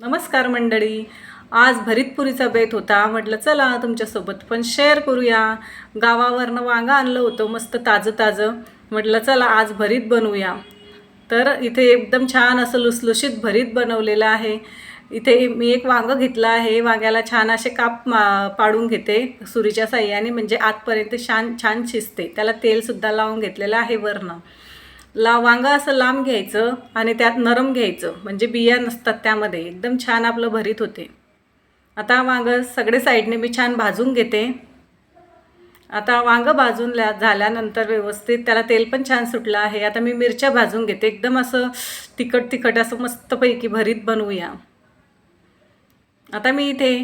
नमस्कार मंडळी. आज भरीतपुरीचा बेत होता. म्हटलं चला तुमच्यासोबत पण शेअर करूया. गावावरनं वांगं आणलं होतं मस्त ताजं ताजं. म्हटलं चला आज भरीत बनवूया. तर इथे एकदम छान असं लुसलुशीत भरीत बनवलेलं आहे. इथे मी एक वांगं घेतलं आहे. वांग्याला छान असे काप पाडून घेते सुरीच्या साह्याने, म्हणजे आतपर्यंत छान छान शिजते. त्याला तेलसुद्धा लावून घेतलेलं आहे वरनं. वांगं असं लांब घ्यायचं आणि त्यात नरम घ्यायचं, म्हणजे बिया नसतात त्यामध्ये. एकदम छान आपलं भरीत होते. आता वांगं सगळे साईडने मी छान भाजून घेते. आता वांगं भाजून झाल्यानंतर व्यवस्थित त्याला तेल पण छान सुटलं आहे. आता मी मिरच्या भाजून घेते. एकदम असं तिखट तिखट असं मस्तपैकी भरीत बनवूया. आता मी इथे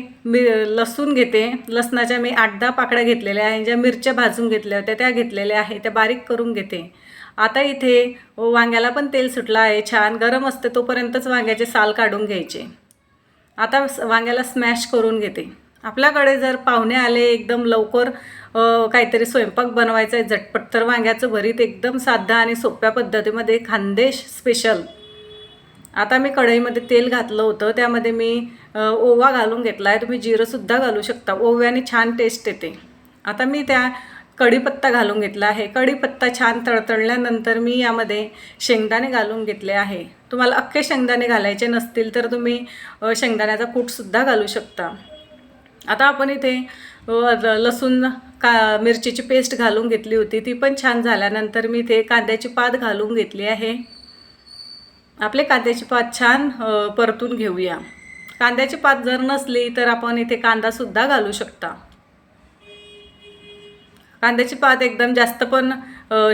लसूण घेते. लसणाच्या मी 8-10 पाकळ्या घेतलेल्या आहे. ज्या मिरच्या भाजून घेतल्या होत्या त्या घेतलेल्या आहे, त्या बारीक करून घेते. आता इथे वांग्याला पण तेल सुटलं आहे. छान गरम असते तोपर्यंतच वांग्याचे साल काढून घ्यायचे. आता वांग्याला स्मॅश करून घेते. आपल्याकडे जर पाहुणे आले एकदम लवकर काहीतरी स्वयंपाक बनवायचा आहे झटपट, तर वांग्याचं भरीत एकदम साधा आणि सोप्या पद्धतीमध्ये खानदेश स्पेशल. आता मी कढईमध्ये तेल घातलं होतं. त्यामध्ये मी ओवा घालून घेतला आहे. तुम्ही जिरंसुद्धा घालू शकता. ओव्याने छान टेस्ट येते. आता मी त्या कढीपत्ता घालून घेतला आहे. कढीपत्ता छान तळतळल्यानंतर मी यामध्ये शेंगदाणे घालून घेतले आहे. तुम्हाला अख्खे शेंगदाणे घालायचे नसतील तर तुम्ही शेंगदाण्याचा कूटसुद्धा घालू शकता. आता आपण इथे लसूण मिरचीची पेस्ट घालून घेतली होती. ती पण छान झाल्यानंतर मी इथे कांद्याची पात घालून घेतली आहे. आपले कांद्याची पात छान परतून घेऊया. कांद्याची पात जर नसली तर आपण इथे कांदासुद्धा घालू शकता. कांद्याची पात एकदम जास्त पण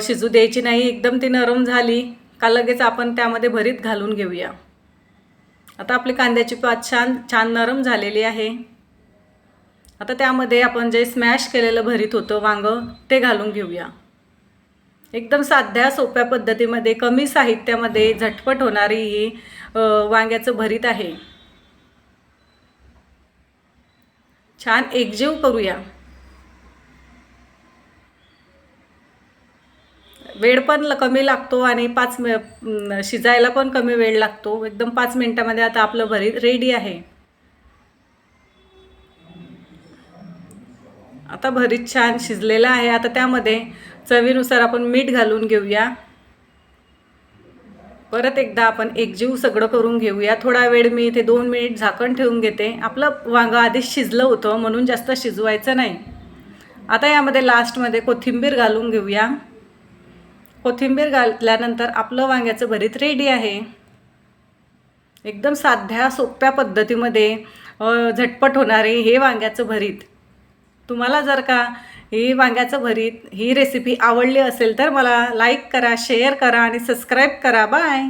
शिजू द्यायची नाही. एकदम ती नरम झाली का लगेच आपण त्यामध्ये भरीत घालून घेऊया. आता आपली कांद्याची पात छान छान नरम झालेली आहे. आता त्यामध्ये आपण जे स्मॅश केलेलं भरीत होतं वांगं ते घालून घेऊया. एकदम साध्या सोप्या पद्धतीमध्ये कमी साहित्यामध्ये झटपट होणारी ही वांग्याचं भरीत आहे. छान एकजीव करूया. वेळ पण कमी लागतो आणि शिजायला पण कमी वेळ लागतो. एकदम 5 मिनिटामध्ये आता आपलं भरीत रेडी आहे. आता भरीत छान शिजलेलं आहे. आता त्यामध्ये चवीनुसार आपण मीठ घालून घेऊया. परत एकदा आपण एकजीव सगळं करून घेऊया. थोडा वेळ मी इथे 2 मिनिट झाकण ठेवून घेते. आपलं वांगं आधीच शिजलं होतं म्हणून जास्त शिजवायचं नाही. आता यामध्ये लास्टमध्ये कोथिंबीर घालून घेऊया. कोथिंबीर घातल्यानंतर आपलं वांग्याचं भरीत रेडी आहे. एकदम साध्या सोप्या पद्धतीमध्ये झटपट होणारे हे वांग्याचं भरीत. तुम्हाला जर का ही वांग्याचं भरीत ही रेसिपी आवडली असेल तर मला लाईक करा, शेअर करा आणि सबस्क्राईब करा. बाय.